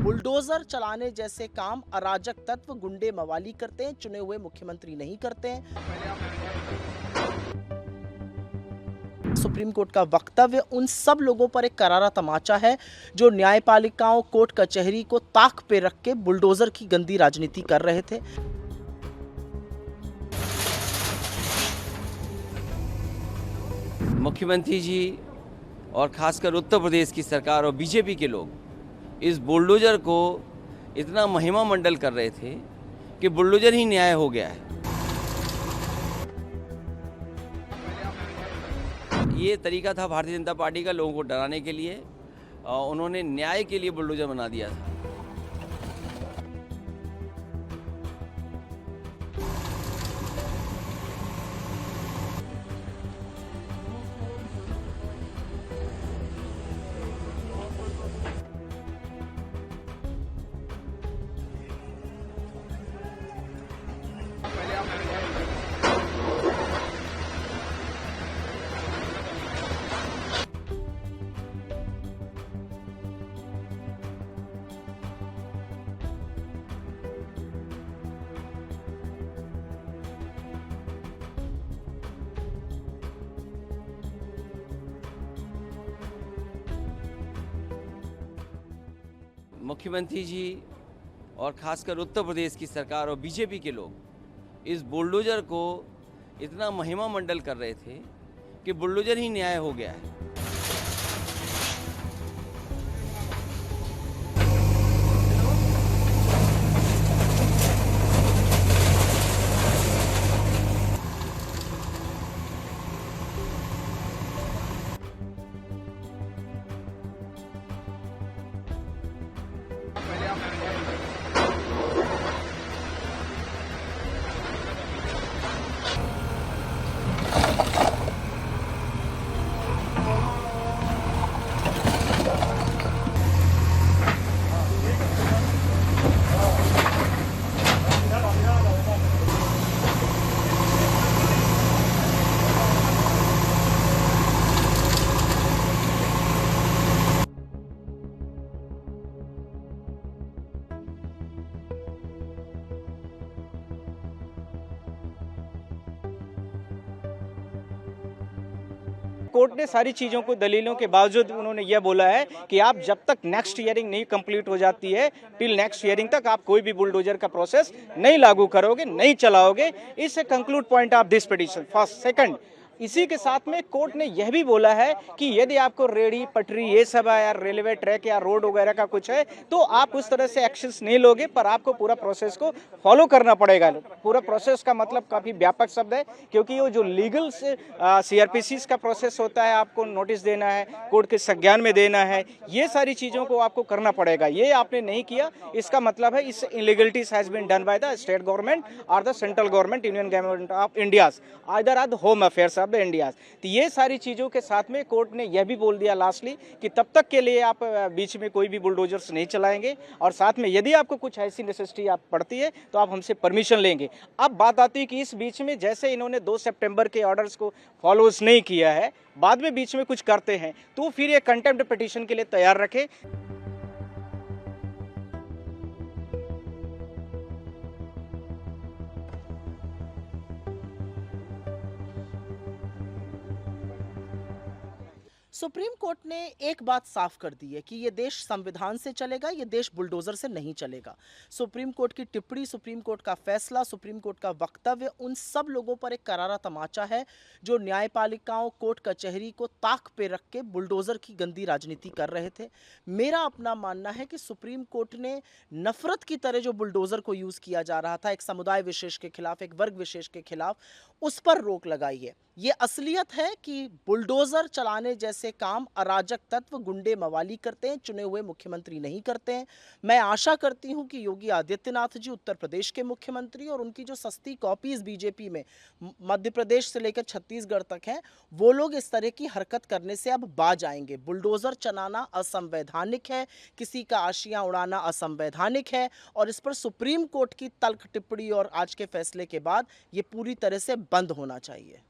Bulldozer चलाने जैसे काम अराजक तत्व गुंडे मवाली करते हैं, चुने हुए मुख्यमंत्री नहीं करते हैं। सुप्रीम कोर्ट का वक्तव्य उन सब लोगों पर एक करारा तमाचा है जो न्यायपालिकाओं, कोर्ट कचहरी को ताक पे रख के बुलडोजर की गंदी राजनीति कर रहे थे। मुख्यमंत्री जी और खासकर उत्तर प्रदेश की सरकार और बीजेपी के लोग इस बुलडोजर को इतना महिमा मंडल कर रहे थे कि बुलडोजर ही न्याय हो गया है। ये तरीका था भारतीय जनता पार्टी का लोगों को डराने के लिए, उन्होंने न्याय के लिए बुलडोजर बना दिया था। मुख्यमंत्री जी और खासकर उत्तर प्रदेश की सरकार और बीजेपी के लोग इस बुलडोजर को इतना महिमा मंडल कर रहे थे कि बुलडोजर ही न्याय हो गया है। कोर्ट ने सारी चीज़ों को दलीलों के बावजूद उन्होंने यह बोला है कि आप जब तक नेक्स्ट हियरिंग नहीं कंप्लीट हो जाती है, टिल नेक्स्ट हियरिंग तक आप कोई भी बुलडोजर का प्रोसेस नहीं लागू करोगे, नहीं चलाओगे। इस conclude point of this petition. First, second, इसी के साथ में कोर्ट ने यह भी बोला है कि यदि आपको रेडी पटरी ये सब है या रेलवे ट्रैक या रोड वगैरह का कुछ है तो आप उस तरह से एक्शंस नहीं लोगे, पर आपको पूरा प्रोसेस को फॉलो करना पड़ेगा। पूरा प्रोसेस का मतलब काफी व्यापक शब्द है, क्योंकि वो जो लीगल सीआरपीसी का प्रोसेस होता है, आपको नोटिस देना है, कोर्ट के संज्ञान में देना है, ये सारी चीजों को आपको करना पड़ेगा। ये आपने नहीं किया, इसका मतलब है इस illegalities has been done by the state government और the central government, union government of India, either or the home affairs of the India. तो ये सारी चीजों के साथ में कोर्ट ने यह भी बोल दिया लास्टली कि तब तक के लिए आप बीच में कोई भी बुलडोजर्स नहीं चलाएंगे, और साथ में यदि आपको कुछ ऐसी नेसेसिटी आप पड़ती है तो आप हमसे परमिशन लेंगे। अब बात आती है कि इस बीच में जैसे इन्होंने 2 सितंबर के ऑर्डर्स को फॉलोज नहीं किया है, बाद में बीच में कुछ करते हैं, तो फिर ये कंटेम्प्ट पिटीशन के लिए तैयार रखे। सुप्रीम कोर्ट ने एक बात साफ कर दी है कि ये देश संविधान से चलेगा, ये देश बुलडोजर से नहीं चलेगा। सुप्रीम कोर्ट की टिप्पणी, सुप्रीम कोर्ट का फैसला, सुप्रीम कोर्ट का वक्तव्य उन सब लोगों पर एक करारा तमाचा है जो न्यायपालिकाओं, कोर्ट कचहरी को ताक पे रख के बुलडोजर की गंदी राजनीति कर रहे थे। मेरा अपना मानना है कि सुप्रीम कोर्ट ने नफरत की तरह जो बुलडोजर को यूज किया जा रहा था एक समुदाय विशेष के खिलाफ, एक वर्ग विशेष के खिलाफ, उस पर रोक लगाई है। ये असलियत है कि बुलडोजर चलाने जैसे काम अराजक तत्व गुंडे मवाली करते हैं, चुने हुए मुख्यमंत्री नहीं करते हैं। मैं आशा करती हूं कि योगी आदित्यनाथ जी, उत्तर प्रदेश के मुख्यमंत्री, और उनकी जो सस्ती कॉपीज बीजेपी में मध्य प्रदेश से लेकर छत्तीसगढ़ तक हैं, वो लोग इस तरह की हरकत करने से अब बाज आएंगे। बुलडोजर चलाना असंवैधानिक है, किसी का आशियां उड़ाना असंवैधानिक है, और इस पर सुप्रीम कोर्ट की तल्ख टिप्पणी और आज के फैसले के बाद ये पूरी तरह से बंद होना चाहिए।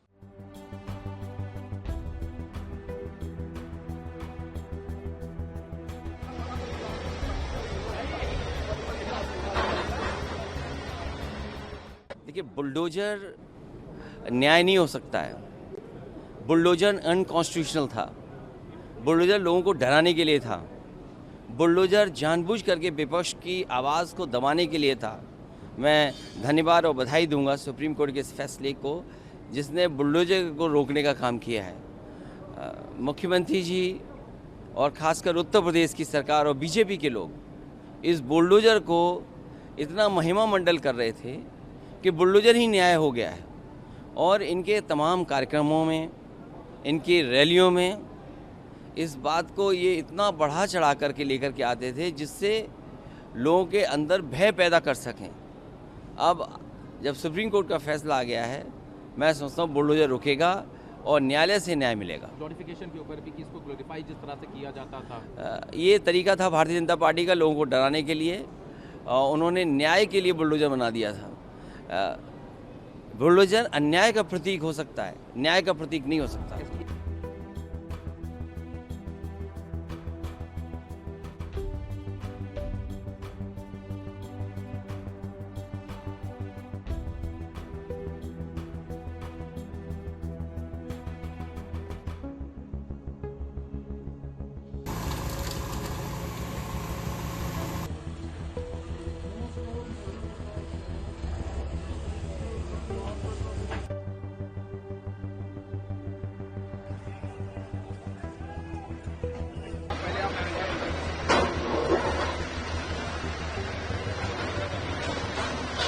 देखिए, बुलडोजर न्याय नहीं हो सकता है। बुलडोजर अनकॉन्स्टिट्यूशनल था। बुलडोजर लोगों को डराने के लिए था। बुलडोजर जानबूझ करके विपक्ष की आवाज़ को दबाने के लिए था। मैं धन्यवाद और बधाई दूंगा सुप्रीम कोर्ट के इस फैसले को, जिसने बुलडोजर को रोकने का काम किया है। मुख्यमंत्री जी और ख़ासकर उत्तर प्रदेश की सरकार और बीजेपी के लोग इस बुलडोजर को इतना महिमा मंडल कर रहे थे कि बुलडोजर ही न्याय हो गया है। और इनके तमाम कार्यक्रमों में, इनकी रैलियों में इस बात को ये इतना बढ़ा चढ़ा करके लेकर के आते थे जिससे लोगों के अंदर भय पैदा कर सकें। अब जब सुप्रीम कोर्ट का फैसला आ गया है, मैं समझता हूँ बुलडोजर रुकेगा और न्यायालय से न्याय मिलेगा। ग्लोरिफिकेशन के ऊपर भी कि इसको ग्लोरीफाई जिस तरह से किया जाता था, ये तरीका था भारतीय जनता पार्टी का लोगों को डराने के लिए। उन्होंने न्याय के लिए बुलडोजर बना दिया था। बुलडोजर अन्याय का प्रतीक हो सकता है, न्याय का प्रतीक नहीं हो सकता।